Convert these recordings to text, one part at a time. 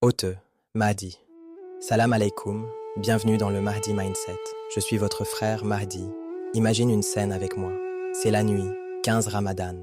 Hôteux, Mahdi. Salam alaikum, bienvenue dans le Mahdi Mindset. Je suis votre frère Mahdi. Imagine une scène avec moi. C'est la nuit, 15 Ramadan.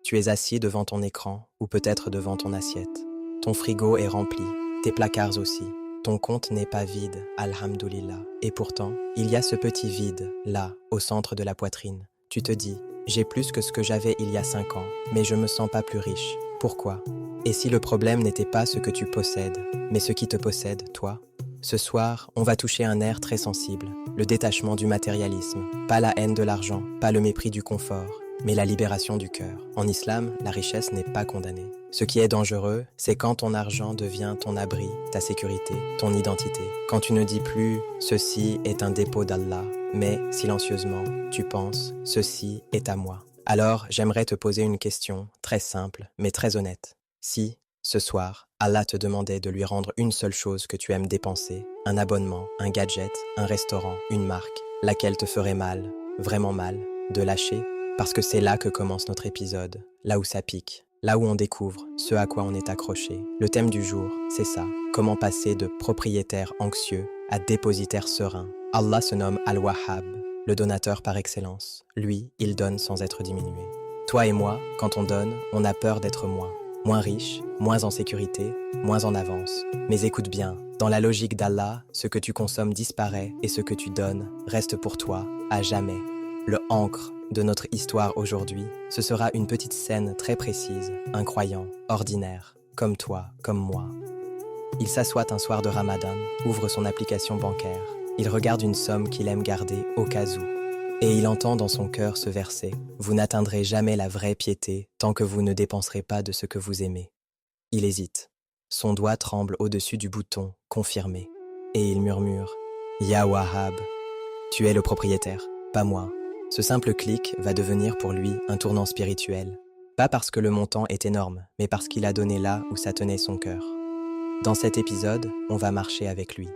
Tu es assis devant ton écran ou peut-être devant ton assiette. Ton frigo est rempli, tes placards aussi. Ton compte n'est pas vide, alhamdoulilah. Et pourtant, il y a ce petit vide, là, au centre de la poitrine. Tu te dis, j'ai plus que ce que j'avais il y a 5 ans, mais je me sens pas plus riche. Pourquoi ? Et si le problème n'était pas ce que tu possèdes, mais ce qui te possède, toi ? Ce soir, on va toucher un nerf très sensible, le détachement du matérialisme. Pas la haine de l'argent, pas le mépris du confort, mais la libération du cœur. En islam, la richesse n'est pas condamnée. Ce qui est dangereux, c'est quand ton argent devient ton abri, ta sécurité, ton identité. Quand tu ne dis plus « ceci est un dépôt d'Allah », mais silencieusement, tu penses « ceci est à moi ». Alors, j'aimerais te poser une question très simple, mais très honnête. Si, ce soir, Allah te demandait de lui rendre une seule chose que tu aimes dépenser, un abonnement, un gadget, un restaurant, une marque, laquelle te ferait mal, vraiment mal, de lâcher ? Parce que c'est là que commence notre épisode, là où ça pique, là où on découvre ce à quoi on est accroché. Le thème du jour, c'est ça, comment passer de propriétaire anxieux à dépositaire serein. Allah se nomme Al-Wahhab, le donateur par excellence. Lui, il donne sans être diminué. Toi et moi, quand on donne, on a peur d'être moins riche, moins en sécurité, moins en avance. Mais écoute bien, dans la logique d'Allah, ce que tu consommes disparaît et ce que tu donnes reste pour toi à jamais. Le ancre de notre histoire aujourd'hui, ce sera une petite scène très précise, un croyant, ordinaire, comme toi, comme moi. Il s'assoit un soir de Ramadan, ouvre son application bancaire, il regarde une somme qu'il aime garder au cas où. Et il entend dans son cœur ce verset « Vous n'atteindrez jamais la vraie piété tant que vous ne dépenserez pas de ce que vous aimez ». Il hésite. Son doigt tremble au-dessus du bouton « Confirmer ». Et il murmure « Ya Wahhab, tu es le propriétaire, pas moi ». Ce simple clic va devenir pour lui un tournant spirituel. Pas parce que le montant est énorme, mais parce qu'il a donné là où ça tenait son cœur. Dans cet épisode, on va marcher avec lui.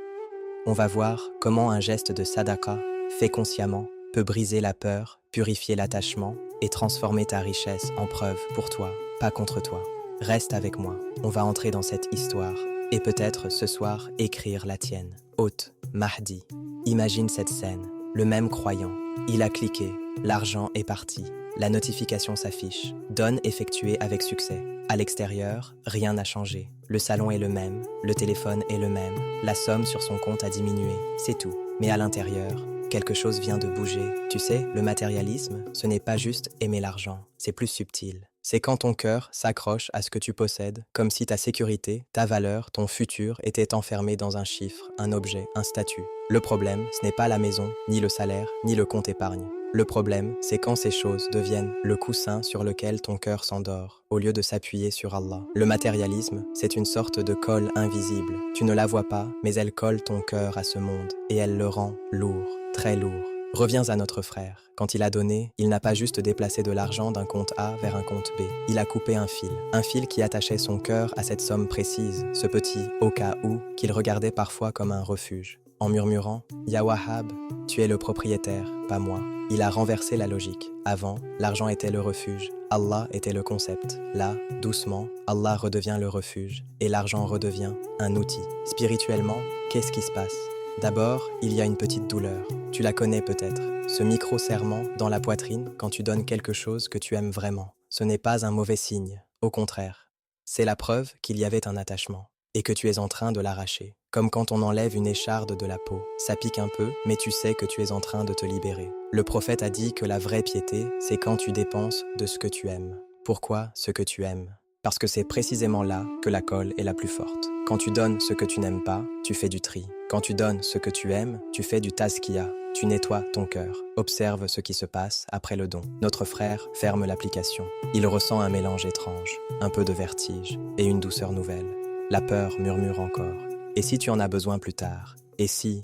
On va voir comment un geste de sadaqa, fait consciemment, peut briser la peur, purifier l'attachement et transformer ta richesse en preuve pour toi, pas contre toi. Reste avec moi, on va entrer dans cette histoire et peut-être ce soir écrire la tienne. Hôte, Mahdi, imagine cette scène, le même croyant. Il a cliqué, l'argent est parti, la notification s'affiche, donne effectuée avec succès. À l'extérieur, rien n'a changé. Le salon est le même, le téléphone est le même, la somme sur son compte a diminué, c'est tout. Mais à l'intérieur, quelque chose vient de bouger. Tu sais, le matérialisme, ce n'est pas juste aimer l'argent, c'est plus subtil. C'est quand ton cœur s'accroche à ce que tu possèdes, comme si ta sécurité, ta valeur, ton futur étaient enfermés dans un chiffre, un objet, un statut. Le problème, ce n'est pas la maison, ni le salaire, ni le compte épargne. Le problème, c'est quand ces choses deviennent le coussin sur lequel ton cœur s'endort, au lieu de s'appuyer sur Allah. Le matérialisme, c'est une sorte de colle invisible. Tu ne la vois pas, mais elle colle ton cœur à ce monde, et elle le rend lourd, très lourd. Reviens à notre frère. Quand il a donné, il n'a pas juste déplacé de l'argent d'un compte A vers un compte B. Il a coupé un fil qui attachait son cœur à cette somme précise, ce petit « au cas où » qu'il regardait parfois comme un refuge. En murmurant « Ya Wahhab, tu es le propriétaire, pas moi », il a renversé la logique. Avant, l'argent était le refuge, Allah était le concept. Là, doucement, Allah redevient le refuge et l'argent redevient un outil. Spirituellement, qu'est-ce qui se passe ? D'abord, il y a une petite douleur. Tu la connais peut-être. Ce micro-serrement dans la poitrine quand tu donnes quelque chose que tu aimes vraiment. Ce n'est pas un mauvais signe. Au contraire. C'est la preuve qu'il y avait un attachement et que tu es en train de l'arracher. Comme quand on enlève une écharde de la peau. Ça pique un peu, mais tu sais que tu es en train de te libérer. Le prophète a dit que la vraie piété, c'est quand tu dépenses de ce que tu aimes. Pourquoi ce que tu aimes ? Parce que c'est précisément là que la colle est la plus forte. Quand tu donnes ce que tu n'aimes pas, tu fais du tri. Quand tu donnes ce que tu aimes, tu fais du tazkiya. Tu nettoies ton cœur. Observe ce qui se passe après le don. Notre frère ferme l'application. Il ressent un mélange étrange, un peu de vertige et une douceur nouvelle. La peur murmure encore. Et si tu en as besoin plus tard ? Et si ?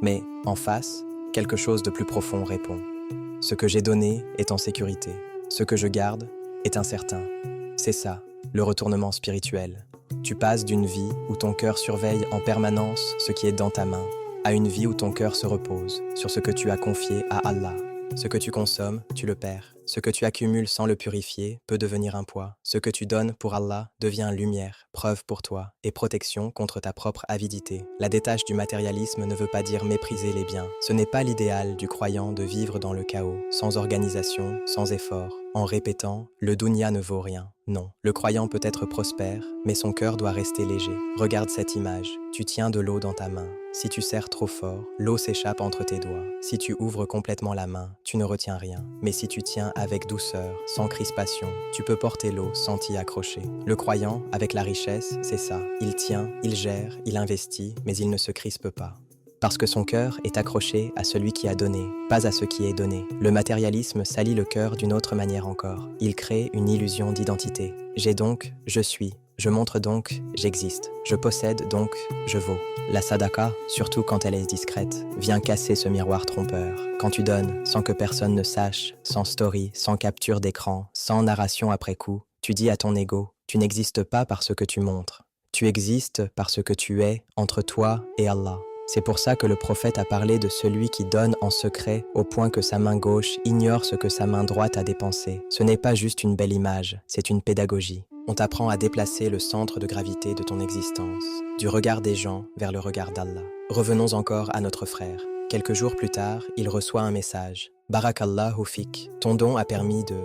Mais, en face, quelque chose de plus profond répond. Ce que j'ai donné est en sécurité. Ce que je garde est incertain. C'est ça, le retournement spirituel. Tu passes d'une vie où ton cœur surveille en permanence ce qui est dans ta main, à une vie où ton cœur se repose sur ce que tu as confié à Allah. Ce que tu consommes, tu le perds. Ce que tu accumules sans le purifier peut devenir un poids. Ce que tu donnes pour Allah devient lumière, preuve pour toi et protection contre ta propre avidité. La détache du matérialisme ne veut pas dire mépriser les biens. Ce n'est pas l'idéal du croyant de vivre dans le chaos, sans organisation, sans effort, en répétant « le dunya ne vaut rien ». Non, le croyant peut être prospère, mais son cœur doit rester léger. Regarde cette image, tu tiens de l'eau dans ta main. Si tu serres trop fort, l'eau s'échappe entre tes doigts. Si tu ouvres complètement la main, tu ne retiens rien. Mais si tu tiens avec douceur, sans crispation, tu peux porter l'eau sans t'y accrocher. Le croyant, avec la richesse, c'est ça. Il tient, il gère, il investit, mais il ne se crispe pas. Parce que son cœur est accroché à celui qui a donné, pas à ce qui est donné. Le matérialisme salit le cœur d'une autre manière encore. Il crée une illusion d'identité. J'ai donc, je suis. Je montre donc, j'existe. Je possède donc, je vaux. La sadaqa, surtout quand elle est discrète, vient casser ce miroir trompeur. Quand tu donnes, sans que personne ne sache, sans story, sans capture d'écran, sans narration après coup, tu dis à ton ego, tu n'existes pas parce que tu montres. Tu existes parce que tu es entre toi et Allah. C'est pour ça que le prophète a parlé de celui qui donne en secret au point que sa main gauche ignore ce que sa main droite a dépensé. Ce n'est pas juste une belle image, c'est une pédagogie. On t'apprend à déplacer le centre de gravité de ton existence, du regard des gens vers le regard d'Allah. Revenons encore à notre frère. Quelques jours plus tard, il reçoit un message. Barakallahu fik, ton don a permis de...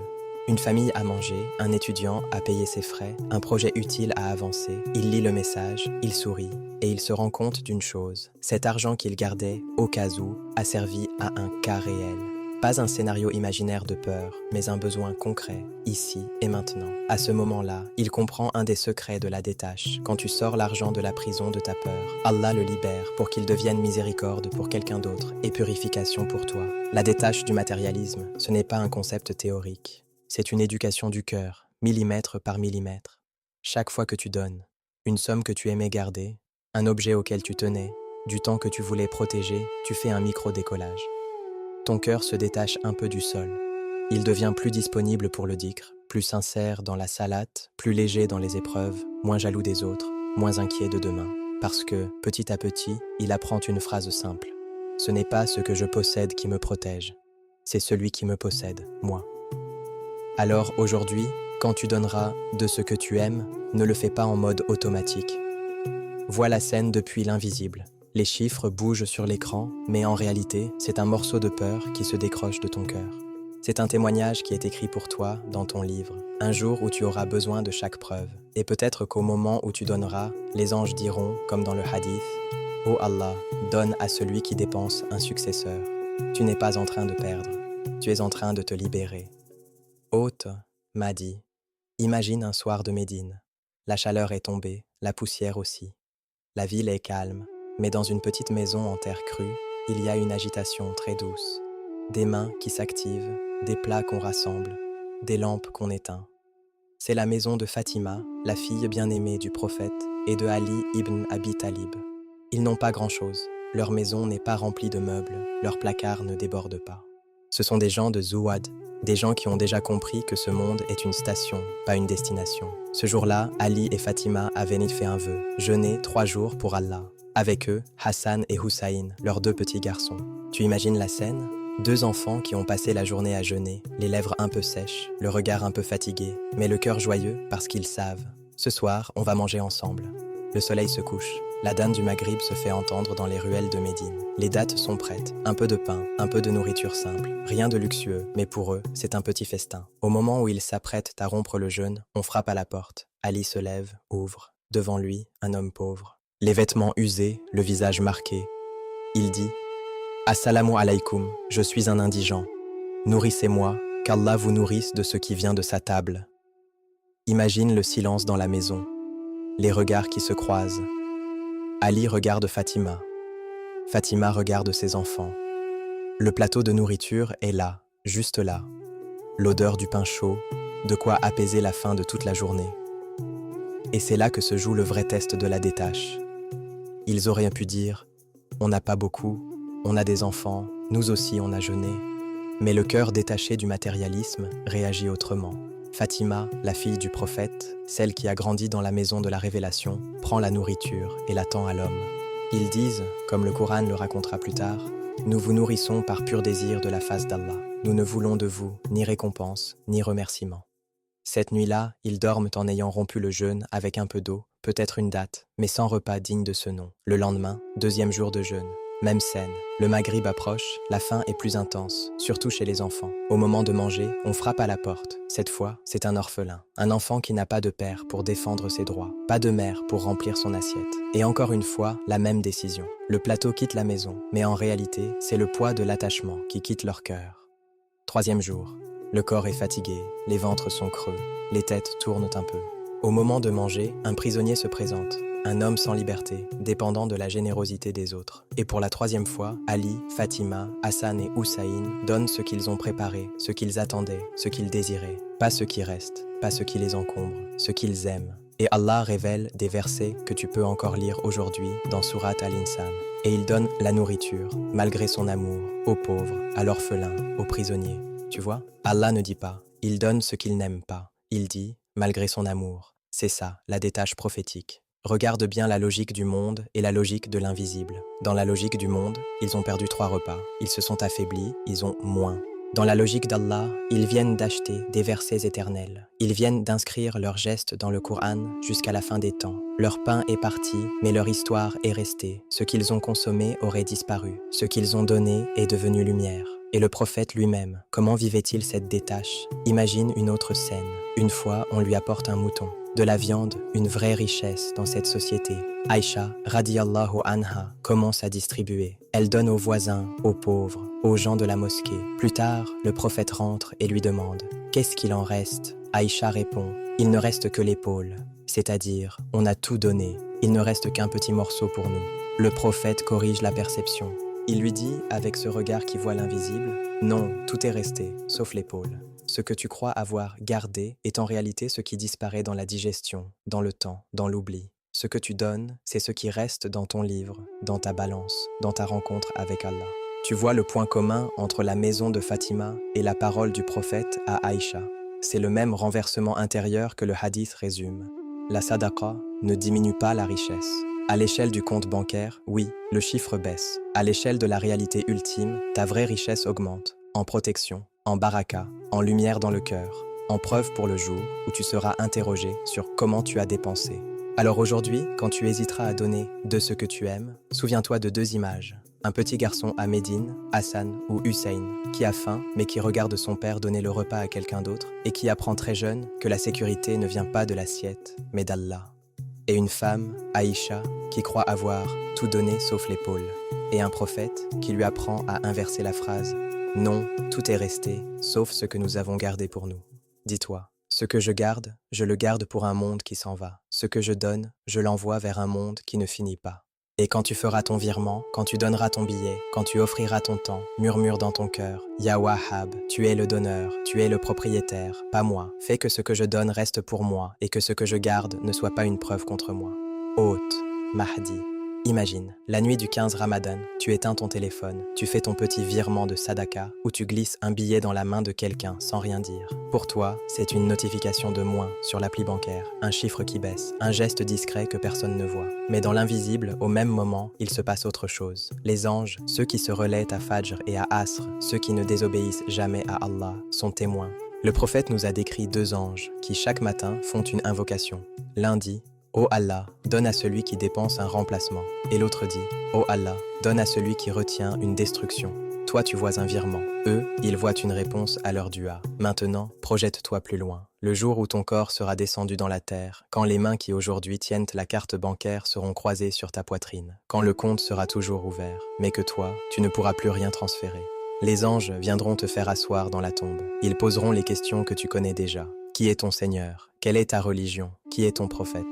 Une famille à manger, un étudiant à payer ses frais, un projet utile à avancer. Il lit le message, il sourit, et il se rend compte d'une chose. Cet argent qu'il gardait, au cas où, a servi à un cas réel. Pas un scénario imaginaire de peur, mais un besoin concret, ici et maintenant. À ce moment-là, il comprend un des secrets de la détache. Quand tu sors l'argent de la prison de ta peur, Allah le libère pour qu'il devienne miséricorde pour quelqu'un d'autre et purification pour toi. La détache du matérialisme, ce n'est pas un concept théorique. C'est une éducation du cœur, millimètre par millimètre. Chaque fois que tu donnes, une somme que tu aimais garder, un objet auquel tu tenais, du temps que tu voulais protéger, tu fais un micro-décollage. Ton cœur se détache un peu du sol. Il devient plus disponible pour le dhikr, plus sincère dans la salate, plus léger dans les épreuves, moins jaloux des autres, moins inquiet de demain. Parce que, petit à petit, il apprend une phrase simple. Ce n'est pas ce que je possède qui me protège, c'est celui qui me possède, moi. Alors aujourd'hui, quand tu donneras de ce que tu aimes, ne le fais pas en mode automatique. Vois la scène depuis l'invisible. Les chiffres bougent sur l'écran, mais en réalité, c'est un morceau de peur qui se décroche de ton cœur. C'est un témoignage qui est écrit pour toi dans ton livre, un jour où tu auras besoin de chaque preuve. Et peut-être qu'au moment où tu donneras, les anges diront, comme dans le hadith, « Ô Allah, donne à celui qui dépense un successeur. Tu n'es pas en train de perdre, tu es en train de te libérer. » Hôte m'a dit, imagine un soir de Médine. La chaleur est tombée, la poussière aussi. La ville est calme, mais dans une petite maison en terre crue, il y a une agitation très douce. Des mains qui s'activent, des plats qu'on rassemble, des lampes qu'on éteint. C'est la maison de Fatima, la fille bien-aimée du prophète, et de Ali ibn Abi Talib. Ils n'ont pas grand-chose, leur maison n'est pas remplie de meubles, leur placard ne déborde pas. Ce sont des gens de Zouad, des gens qui ont déjà compris que ce monde est une station, pas une destination. Ce jour-là, Ali et Fatima avaient fait un vœu, jeûner 3 jours pour Allah. Avec eux, Hassan et Hussein, leurs 2 petits garçons. Tu imagines la scène ? 2 enfants qui ont passé la journée à jeûner, les lèvres un peu sèches, le regard un peu fatigué, mais le cœur joyeux parce qu'ils savent. Ce soir, on va manger ensemble. Le soleil se couche. L'adhan du Maghrib se fait entendre dans les ruelles de Médine. Les dates sont prêtes. Un peu de pain, un peu de nourriture simple. Rien de luxueux, mais pour eux, c'est un petit festin. Au moment où ils s'apprêtent à rompre le jeûne, on frappe à la porte. Ali se lève, ouvre. Devant lui, un homme pauvre. Les vêtements usés, le visage marqué. Il dit « Assalamu alaykoum, je suis un indigent. Nourrissez-moi, qu'Allah vous nourrisse de ce qui vient de sa table. » Imagine le silence dans la maison. Les regards qui se croisent. Ali regarde Fatima. Fatima regarde ses enfants. Le plateau de nourriture est là, juste là. L'odeur du pain chaud, de quoi apaiser la faim de toute la journée. Et c'est là que se joue le vrai test de la détache. Ils auraient pu dire « On n'a pas beaucoup, on a des enfants, nous aussi on a jeûné. » Mais le cœur détaché du matérialisme réagit autrement. Fatima, la fille du prophète, celle qui a grandi dans la maison de la révélation, prend la nourriture et la tend à l'homme. Ils disent, comme le Coran le racontera plus tard, Nous vous nourrissons par pur désir de la face d'Allah. Nous ne voulons de vous ni récompense, ni remerciement. Cette nuit-là, ils dorment en ayant rompu le jeûne avec un peu d'eau, peut-être une date, mais sans repas digne de ce nom. Le lendemain, deuxième jour de jeûne. Même scène. Le maghrib approche, la faim est plus intense, surtout chez les enfants. Au moment de manger, on frappe à la porte. Cette fois, c'est un orphelin. Un enfant qui n'a pas de père pour défendre ses droits, pas de mère pour remplir son assiette. Et encore une fois, la même décision. Le plateau quitte la maison, mais en réalité, c'est le poids de l'attachement qui quitte leur cœur. Troisième jour. Le corps est fatigué, les ventres sont creux, les têtes tournent un peu. Au moment de manger, un prisonnier se présente. Un homme sans liberté, dépendant de la générosité des autres. Et pour la troisième fois, Ali, Fatima, Hassan et Hussein donnent ce qu'ils ont préparé, ce qu'ils attendaient, ce qu'ils désiraient. Pas ce qui reste, pas ce qui les encombre, ce qu'ils aiment. Et Allah révèle des versets que tu peux encore lire aujourd'hui dans Surat Al-Insan. Et il donne la nourriture, malgré son amour, aux pauvres, à l'orphelin, aux prisonniers. Tu vois? Allah ne dit pas, il donne ce qu'il n'aime pas. Il dit, malgré son amour. C'est ça, la détache prophétique. Regarde bien la logique du monde et la logique de l'invisible. Dans la logique du monde, ils ont perdu 3 repas. Ils se sont affaiblis, ils ont moins. Dans la logique d'Allah, ils viennent d'acheter des versets éternels. Ils viennent d'inscrire leurs gestes dans le Coran jusqu'à la fin des temps. Leur pain est parti, mais leur histoire est restée. Ce qu'ils ont consommé aurait disparu. Ce qu'ils ont donné est devenu lumière. Et le prophète lui-même, comment vivait-il cette détache? Imagine une autre scène. Une fois, on lui apporte un mouton. De la viande, une vraie richesse dans cette société. Aïcha, radiyallahu anha, commence à distribuer. Elle donne aux voisins, aux pauvres, aux gens de la mosquée. Plus tard, le prophète rentre et lui demande « Qu'est-ce qu'il en reste ?» Aïcha répond « Il ne reste que l'épaule. » C'est-à-dire, on a tout donné. Il ne reste qu'un petit morceau pour nous. Le prophète corrige la perception. Il lui dit, avec ce regard qui voit l'invisible, « Non, tout est resté, sauf l'épaule. » Ce que tu crois avoir gardé est en réalité ce qui disparaît dans la digestion, dans le temps, dans l'oubli. Ce que tu donnes, c'est ce qui reste dans ton livre, dans ta balance, dans ta rencontre avec Allah. Tu vois le point commun entre la maison de Fatima et la parole du prophète à Aïcha. C'est le même renversement intérieur que le hadith résume. La sadaqa ne diminue pas la richesse. À l'échelle du compte bancaire, oui, le chiffre baisse. À l'échelle de la réalité ultime, ta vraie richesse augmente, en protection, en baraka, en lumière dans le cœur, en preuve pour le jour où tu seras interrogé sur comment tu as dépensé. Alors aujourd'hui, quand tu hésiteras à donner de ce que tu aimes, souviens-toi de 2 images. Un petit garçon à Médine, Hassan ou Hussein, qui a faim mais qui regarde son père donner le repas à quelqu'un d'autre et qui apprend très jeune que la sécurité ne vient pas de l'assiette, mais d'Allah. Et une femme, Aïcha, qui croit avoir tout donné sauf l'épaule. Et un prophète qui lui apprend à inverser la phrase « Non, tout est resté, sauf ce que nous avons gardé pour nous. » Dis-toi, ce que je le garde pour un monde qui s'en va. Ce que je donne, je l'envoie vers un monde qui ne finit pas. Et quand tu feras ton virement, quand tu donneras ton billet, quand tu offriras ton temps, murmure dans ton cœur « Ya Wahhab, tu es le donneur, tu es le propriétaire, pas moi. Fais que ce que je donne reste pour moi et que ce que je garde ne soit pas une preuve contre moi. » Hôte, Mahdi. Imagine, la nuit du 15 Ramadan, tu éteins ton téléphone, tu fais ton petit virement de Sadaka ou tu glisses un billet dans la main de quelqu'un sans rien dire. Pour toi, c'est une notification de moins sur l'appli bancaire, un chiffre qui baisse, un geste discret que personne ne voit. Mais dans l'invisible, au même moment, il se passe autre chose. Les anges, ceux qui se relaient à Fajr et à Asr, ceux qui ne désobéissent jamais à Allah, sont témoins. Le prophète nous a décrit 2 anges qui chaque matin font une invocation. L'un dit « Ô Allah, donne à celui qui dépense un remplacement. » Et l'autre dit « Ô Allah, donne à celui qui retient une destruction. » Toi, tu vois un virement. Eux, ils voient une réponse à leur dua. Maintenant, projette-toi plus loin. Le jour où ton corps sera descendu dans la terre, quand les mains qui aujourd'hui tiennent la carte bancaire seront croisées sur ta poitrine, quand le compte sera toujours ouvert, mais que toi, tu ne pourras plus rien transférer. Les anges viendront te faire asseoir dans la tombe. Ils poseront les questions que tu connais déjà. Qui est ton Seigneur? Quelle est ta religion? Qui est ton prophète?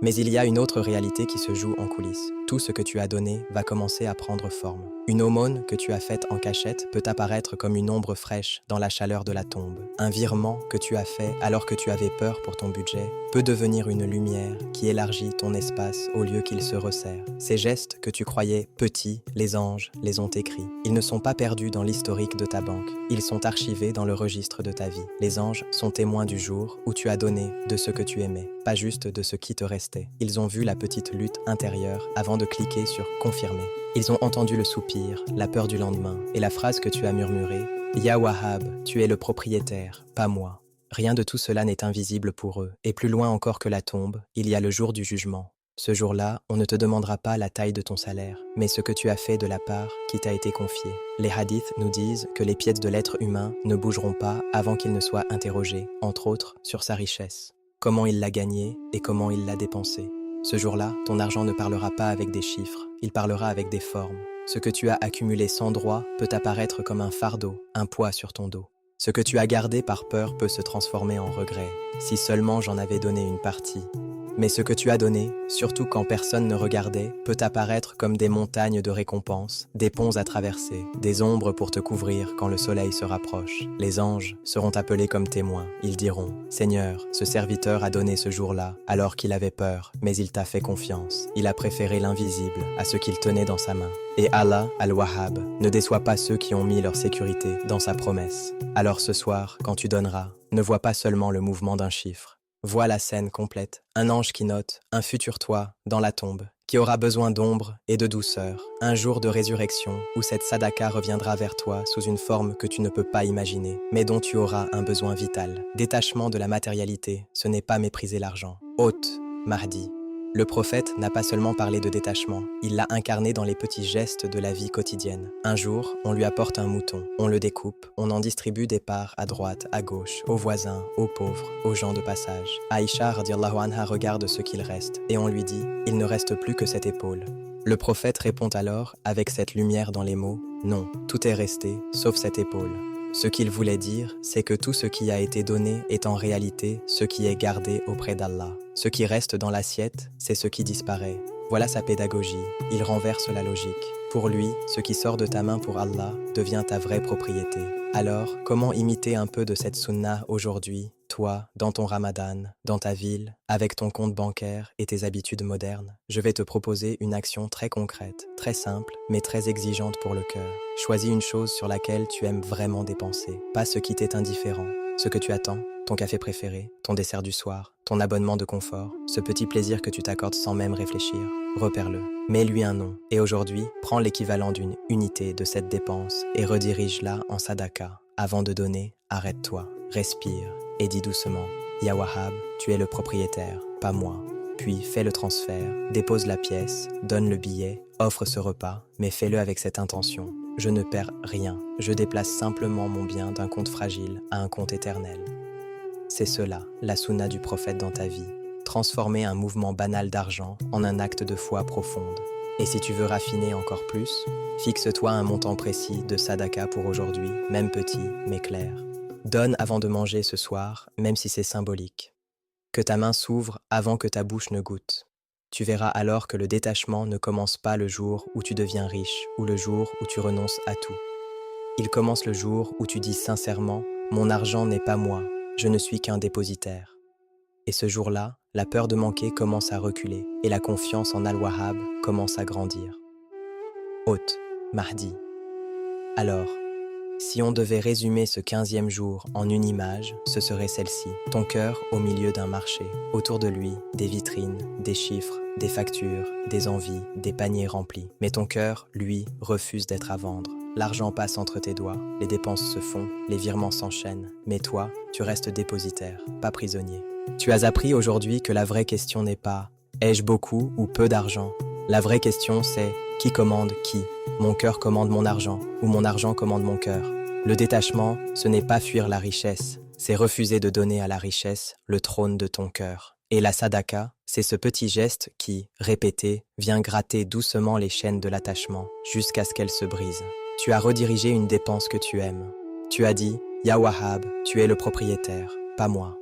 Mais il y a une autre réalité qui se joue en coulisses. Tout ce que tu as donné va commencer à prendre forme. Une aumône que tu as faite en cachette peut apparaître comme une ombre fraîche dans la chaleur de la tombe. Un virement que tu as fait alors que tu avais peur pour ton budget peut devenir une lumière qui élargit ton espace au lieu qu'il se resserre. Ces gestes que tu croyais petits, les anges les ont écrits. Ils ne sont pas perdus dans l'historique de ta banque. Ils sont archivés dans le registre de ta vie. Les anges sont témoins du jour où tu as donné de ce que tu aimais, pas juste de ce qui te restait. Ils ont vu la petite lutte intérieure avant de cliquer sur « Confirmer ». Ils ont entendu le soupir, la peur du lendemain et la phrase que tu as murmurée « Ya Wahhab, tu es le propriétaire, pas moi ». Rien de tout cela n'est invisible pour eux, et plus loin encore que la tombe, il y a le jour du jugement. Ce jour-là, on ne te demandera pas la taille de ton salaire, mais ce que tu as fait de la part qui t'a été confiée. Les hadiths nous disent que les pièces de l'être humain ne bougeront pas avant qu'il ne soit interrogé, entre autres, sur sa richesse. Comment il l'a gagnée et comment il l'a dépensée. Ce jour-là, ton argent ne parlera pas avec des chiffres, il parlera avec des formes. Ce que tu as accumulé sans droit peut apparaître comme un fardeau, un poids sur ton dos. Ce que tu as gardé par peur peut se transformer en regret. Si seulement j'en avais donné une partie. Mais ce que tu as donné, surtout quand personne ne regardait, peut apparaître comme des montagnes de récompenses, des ponts à traverser, des ombres pour te couvrir quand le soleil se rapproche. Les anges seront appelés comme témoins. Ils diront « Seigneur, ce serviteur a donné ce jour-là, alors qu'il avait peur, mais il t'a fait confiance. Il a préféré l'invisible à ce qu'il tenait dans sa main. Et Allah, Al-Wahhab, ne déçoit pas ceux qui ont mis leur sécurité dans sa promesse. Alors ce soir, quand tu donneras, ne vois pas seulement le mouvement d'un chiffre. Vois la scène complète, un ange qui note, un futur toi, dans la tombe, qui aura besoin d'ombre et de douceur, un jour de résurrection où cette sadaka reviendra vers toi sous une forme que tu ne peux pas imaginer, mais dont tu auras un besoin vital. Détachement de la matérialité, ce n'est pas mépriser l'argent. Hôte, Mahdi. Le prophète n'a pas seulement parlé de détachement, il l'a incarné dans les petits gestes de la vie quotidienne. Un jour, on lui apporte un mouton, on le découpe, on en distribue des parts à droite, à gauche, aux voisins, aux pauvres, aux gens de passage. Aïcha radiallahu anha regarde ce qu'il reste, et on lui dit « Il ne reste plus que cette épaule ». Le prophète répond alors, avec cette lumière dans les mots « Non, tout est resté, sauf cette épaule ». Ce qu'il voulait dire, c'est que tout ce qui a été donné est en réalité ce qui est gardé auprès d'Allah. Ce qui reste dans l'assiette, c'est ce qui disparaît. Voilà sa pédagogie, il renverse la logique. Pour lui, ce qui sort de ta main pour Allah devient ta vraie propriété. Alors, comment imiter un peu de cette sunna aujourd'hui, toi, dans ton ramadan, dans ta ville, avec ton compte bancaire et tes habitudes modernes? Je vais te proposer une action très concrète, très simple, mais très exigeante pour le cœur. Choisis une chose sur laquelle tu aimes vraiment dépenser, pas ce qui t'est indifférent, ce que tu attends, ton café préféré, ton dessert du soir, ton abonnement de confort, ce petit plaisir que tu t'accordes sans même réfléchir. Repère-le, mets-lui un nom, et aujourd'hui, prends l'équivalent d'une unité de cette dépense et redirige-la en sadaka. Avant de donner, arrête-toi, respire et dis doucement « Ya Wahhab, tu es le propriétaire, pas moi ». Puis fais le transfert, dépose la pièce, donne le billet, offre ce repas, mais fais-le avec cette intention. Je ne perds rien, je déplace simplement mon bien d'un compte fragile à un compte éternel. C'est cela, la sunna du prophète dans ta vie. Transformer un mouvement banal d'argent en un acte de foi profonde. Et si tu veux raffiner encore plus, fixe-toi un montant précis de sadaka pour aujourd'hui, même petit, mais clair. Donne avant de manger ce soir, même si c'est symbolique. Que ta main s'ouvre avant que ta bouche ne goûte. Tu verras alors que le détachement ne commence pas le jour où tu deviens riche ou le jour où tu renonces à tout. Il commence le jour où tu dis sincèrement « Mon argent n'est pas moi, je ne suis qu'un dépositaire ». Et ce jour-là, la peur de manquer commence à reculer et la confiance en Al-Wahhab commence à grandir. Hôte, Mahdi. Alors, si on devait résumer ce 15e jour en une image, ce serait celle-ci. Ton cœur au milieu d'un marché. Autour de lui, des vitrines, des chiffres, des factures, des envies, des paniers remplis. Mais ton cœur, lui, refuse d'être à vendre. L'argent passe entre tes doigts, les dépenses se font, les virements s'enchaînent. Mais toi, tu restes dépositaire, pas prisonnier. Tu as appris aujourd'hui que la vraie question n'est pas « Ai-je beaucoup ou peu d'argent ?» La vraie question c'est « Qui commande qui ?» Mon cœur commande mon argent ou mon argent commande mon cœur. Le détachement, ce n'est pas fuir la richesse, c'est refuser de donner à la richesse le trône de ton cœur. Et la sadaka, c'est ce petit geste qui, répété, vient gratter doucement les chaînes de l'attachement jusqu'à ce qu'elles se brisent. Tu as redirigé une dépense que tu aimes. Tu as dit « Ya Wahhab, tu es le propriétaire, pas moi ».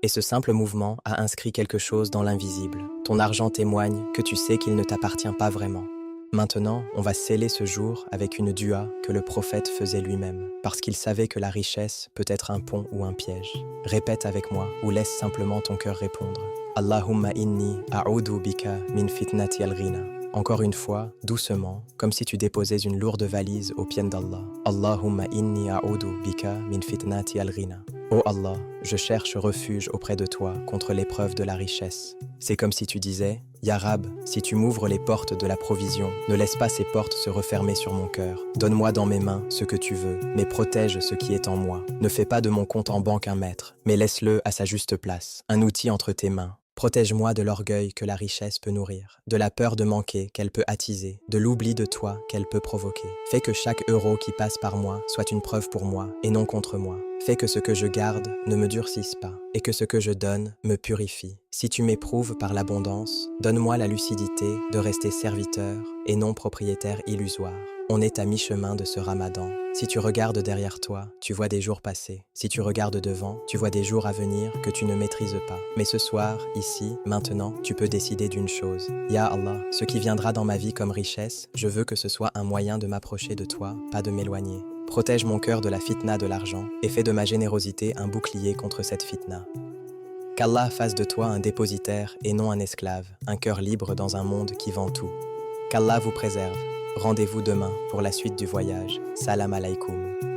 Et ce simple mouvement a inscrit quelque chose dans l'invisible. Ton argent témoigne que tu sais qu'il ne t'appartient pas vraiment. Maintenant, on va sceller ce jour avec une dua que le prophète faisait lui-même, parce qu'il savait que la richesse peut être un pont ou un piège. Répète avec moi ou laisse simplement ton cœur répondre. Allahumma inni a'udhu bika min fitnati al-ghina. Encore une fois, doucement, comme si tu déposais une lourde valise aux pieds d'Allah. Allahumma inni a'udhu bika min fitnati al-ghina. Ô Allah, je cherche refuge auprès de toi contre l'épreuve de la richesse. C'est comme si tu disais, Ya Rab, si tu m'ouvres les portes de la provision, ne laisse pas ces portes se refermer sur mon cœur. Donne-moi dans mes mains ce que tu veux, mais protège ce qui est en moi. Ne fais pas de mon compte en banque un maître, mais laisse-le à sa juste place, un outil entre tes mains. Protège-moi de l'orgueil que la richesse peut nourrir, de la peur de manquer qu'elle peut attiser, de l'oubli de toi qu'elle peut provoquer. Fais que chaque euro qui passe par moi soit une preuve pour moi et non contre moi. Fais que ce que je garde ne me durcisse pas et que ce que je donne me purifie. Si tu m'éprouves par l'abondance, donne-moi la lucidité de rester serviteur et non propriétaire illusoire. On est à mi-chemin de ce ramadan. Si tu regardes derrière toi, tu vois des jours passés. Si tu regardes devant, tu vois des jours à venir que tu ne maîtrises pas. Mais ce soir, ici, maintenant, tu peux décider d'une chose. Ya Allah, ce qui viendra dans ma vie comme richesse, je veux que ce soit un moyen de m'approcher de toi, pas de m'éloigner. Protège mon cœur de la fitna de l'argent et fais de ma générosité un bouclier contre cette fitna. Qu'Allah fasse de toi un dépositaire et non un esclave, un cœur libre dans un monde qui vend tout. Qu'Allah vous préserve. Rendez-vous demain pour la suite du voyage. Salam alaikum.